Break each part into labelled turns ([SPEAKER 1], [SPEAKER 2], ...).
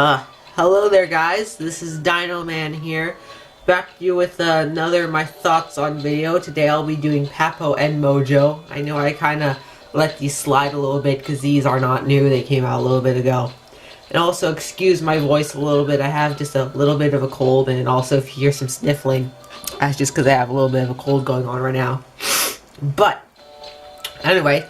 [SPEAKER 1] Hello there guys, this is Dino Man here, back to you with another my thoughts on video. Today I'll be doing Papo and Mojo. I know I kinda let these slide a little bit because these are not new, they came out a little bit ago. And also excuse my voice a little bit, I have just a little bit of a cold, and also if you hear some sniffling, that's just because I have a little bit of a cold going on right now. But, anyway,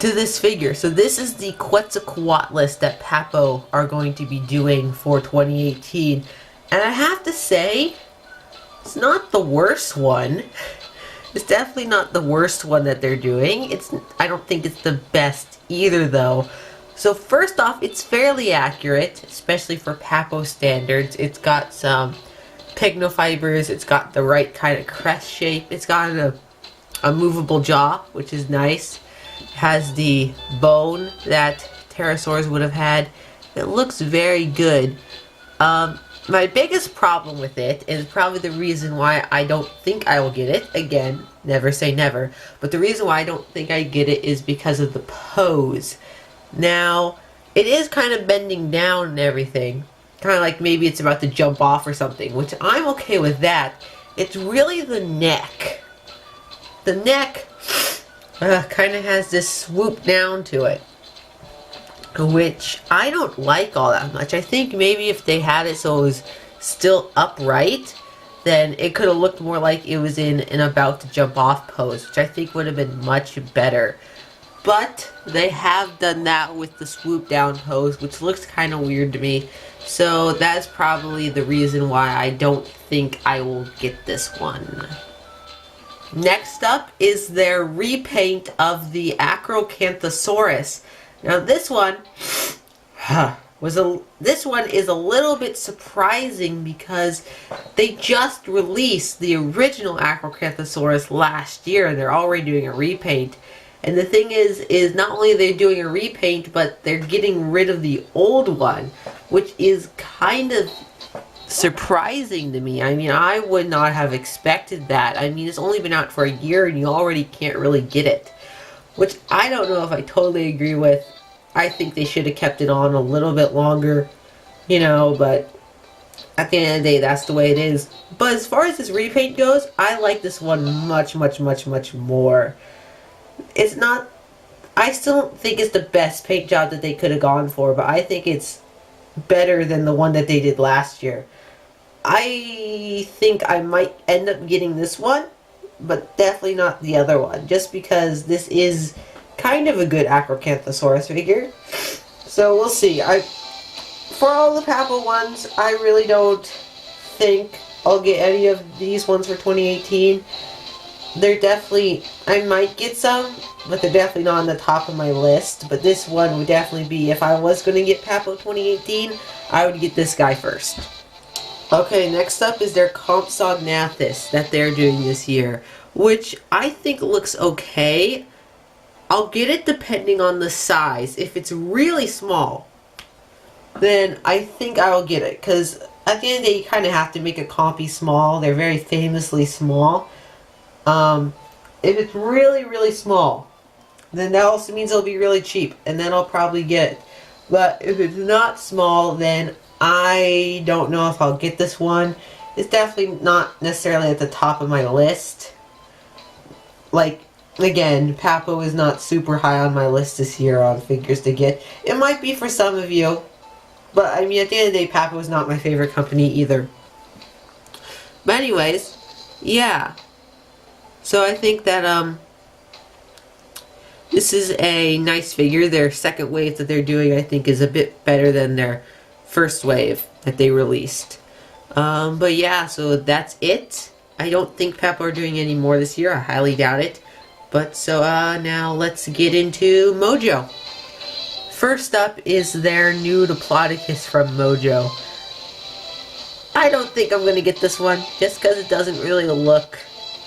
[SPEAKER 1] to this figure. So this is the Quetzalcoatlus that Papo are going to be doing for 2018. And I have to say, it's not the worst one. It's definitely not the worst one that they're doing. I don't think it's the best either though. So first off, it's fairly accurate, especially for Papo standards. It's got some pycnofibers, it's got the right kind of crest shape, it's got a movable jaw, which is nice. Has the bone that pterosaurs would have had. It looks very good. My biggest problem with it is probably the reason why I don't think I will get it. Again, never say never. But the reason why I don't think I get it is because of the pose. Now, it is kind of bending down and everything. Kind of like maybe it's about to jump off or something, which I'm okay with that. It's really the neck. The neck kind of has this swoop down to it, which I don't like all that much. I think maybe if they had it so it was still upright, then it could have looked more like it was in an about to jump off pose, which I think would have been much better. But they have done that with the swoop down pose, which looks kind of weird to me. So that's probably the reason why I don't think I will get this one. Next up is their repaint of the Acrocanthosaurus. Now this one this one is a little bit surprising because they just released the original Acrocanthosaurus last year and they're already doing a repaint. And the thing is not only are they doing a repaint, but they're getting rid of the old one, which is kind of surprising to me. I mean, I would not have expected that. I mean, it's only been out for a year and you already can't really get it. Which I don't know if I totally agree with. I think they should have kept it on a little bit longer, you know, but at the end of the day, that's the way it is. But as far as this repaint goes, I like this one much more. It's not, I still don't think it's the best paint job that they could have gone for, but I think it's better than the one that they did last year. I think I might end up getting this one, but definitely not the other one, just because this is kind of a good Acrocanthosaurus figure. So we'll see. For all the Papo ones, I really don't think I'll get any of these ones for 2018. They're definitely, I might get some, but they're definitely not on the top of my list. But this one would definitely be, if I was going to get Papo 2018, I would get this guy first. Okay, next up is their Compsognathus that they're doing this year, which I think looks okay. I'll get it depending on the size. If it's really small, then I think I will get it, because at the end of the day, you kind of have to make a compy small. They're very famously small. If it's really small, then that also means it'll be really cheap, and then I'll probably get it. But if it's not small, then I don't know if I'll get this one. It's definitely not necessarily at the top of my list. Like, again, Papo is not super high on my list this year on figures to get. It might be for some of you, but I mean, at the end of the day, Papo is not my favorite company either. But anyways, yeah. So I think that this is a nice figure. Their second wave that they're doing, I think, is a bit better than their first wave that they released. But yeah, so that's it. I don't think Papo are doing any more this year. I highly doubt it. But so now let's get into Mojo. First up is their new Diplodocus from Mojo. I don't think I'm going to get this one, just because it doesn't really look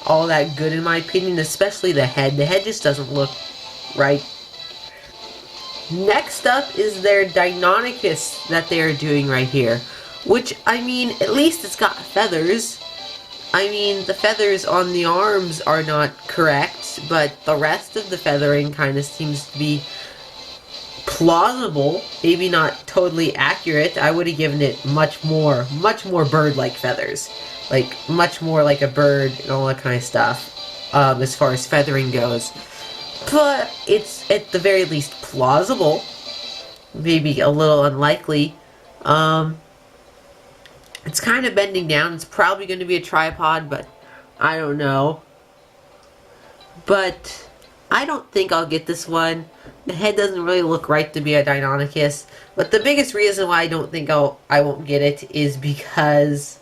[SPEAKER 1] all that good in my opinion, especially the head. The head just doesn't look right. Next up is their Deinonychus that they are doing right here, which, I mean, at least it's got feathers. I mean, the feathers on the arms are not correct, but the rest of the feathering kind of seems to be plausible, maybe not totally accurate. I would have given it much more bird-like feathers. Like, much more like a bird and all that kind of stuff, as far as feathering goes. But it's, at the very least, plausible. Maybe a little unlikely. It's kind of bending down. It's probably going to be a tripod, but I don't know. But I don't think I'll get this one. The head doesn't really look right to be a Deinonychus. But the biggest reason why I don't think I won't get it is because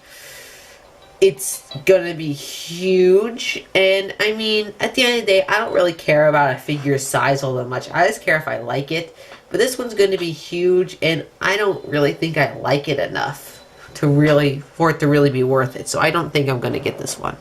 [SPEAKER 1] it's gonna be huge. And I mean, at the end of the day, I don't really care about a figure's size all that much. I just care if I like it. But this one's gonna be huge, and I don't really think I like it enough for it to really be worth it. So I don't think I'm gonna get this one.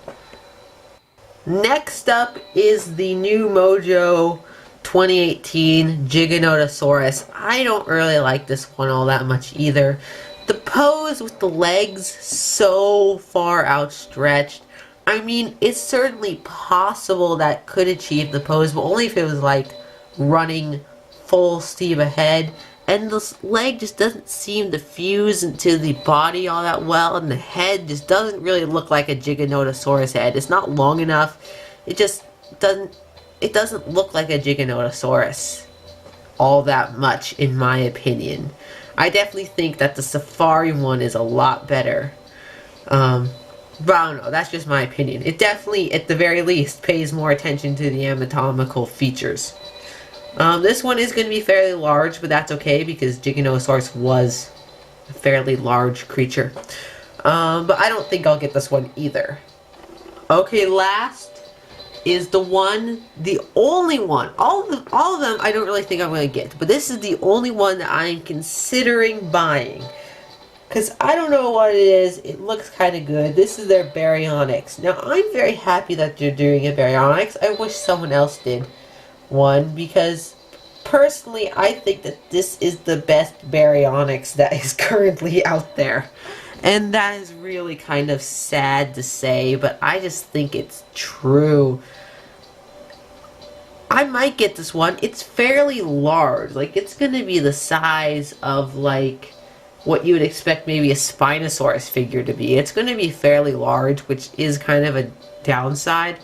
[SPEAKER 1] Next up is the new Mojo 2018 Giganotosaurus. I don't really like this one all that much either. The pose with the legs so far outstretched. I mean, it's certainly possible that could achieve the pose, but only if it was like running full steam ahead. And the leg just doesn't seem to fuse into the body all that well, and the head just doesn't really look like a Giganotosaurus head. It's not long enough. It just doesn't look like a Giganotosaurus all that much, in my opinion. I definitely think that the safari one is a lot better. But I don't know, that's just my opinion. It definitely, at the very least, pays more attention to the anatomical features. This one is going to be fairly large, but that's okay because Giganotosaurus was a fairly large creature. But I don't think I'll get this one either. Okay, last is the only one. All of them I don't really think I'm going to get, but this is the only one that I'm considering buying. Because I don't know what it is. It looks kind of good. This is their Baryonyx. Now, I'm very happy that they're doing a Baryonyx. I wish someone else did one, because personally I think that this is the best Baryonyx that is currently out there. And that is really kind of sad to say, but I just think it's true. I might get this one. It's fairly large. Like, it's going to be the size of, like, what you would expect maybe a Spinosaurus figure to be. It's going to be fairly large, which is kind of a downside.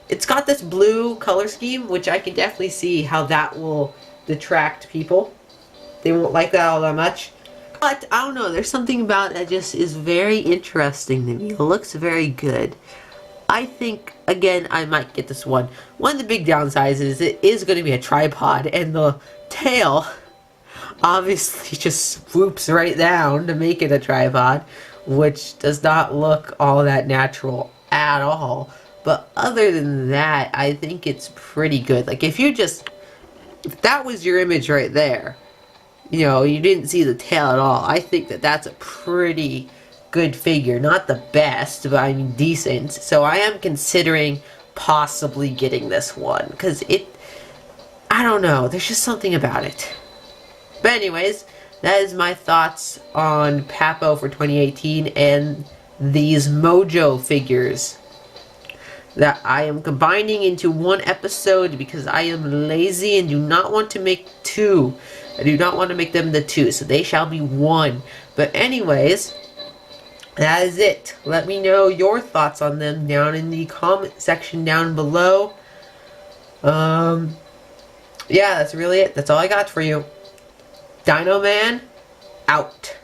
[SPEAKER 1] It's got this blue color scheme, which I can definitely see how that will detract people. They won't like that all that much. But, I don't know, there's something about it that just is very interesting to me. It looks very good. I think, again, I might get this one. One of the big downsides is it is going to be a tripod, and the tail obviously just swoops right down to make it a tripod, which does not look all that natural at all. But other than that, I think it's pretty good. Like, if that was your image right there, you know, you didn't see the tail at all, I think that that's a pretty good figure. Not the best, but I mean decent. So I am considering possibly getting this one, because I don't know, there's just something about it. But anyways, that is my thoughts on Papo for 2018 and these Mojo figures that I am combining into one episode because I am lazy and do not want to make two. I do not want to make them the two, so they shall be one. But anyways, that is it. Let me know your thoughts on them down in the comment section down below. Yeah, that's really it. That's all I got for you. Dino Man, out.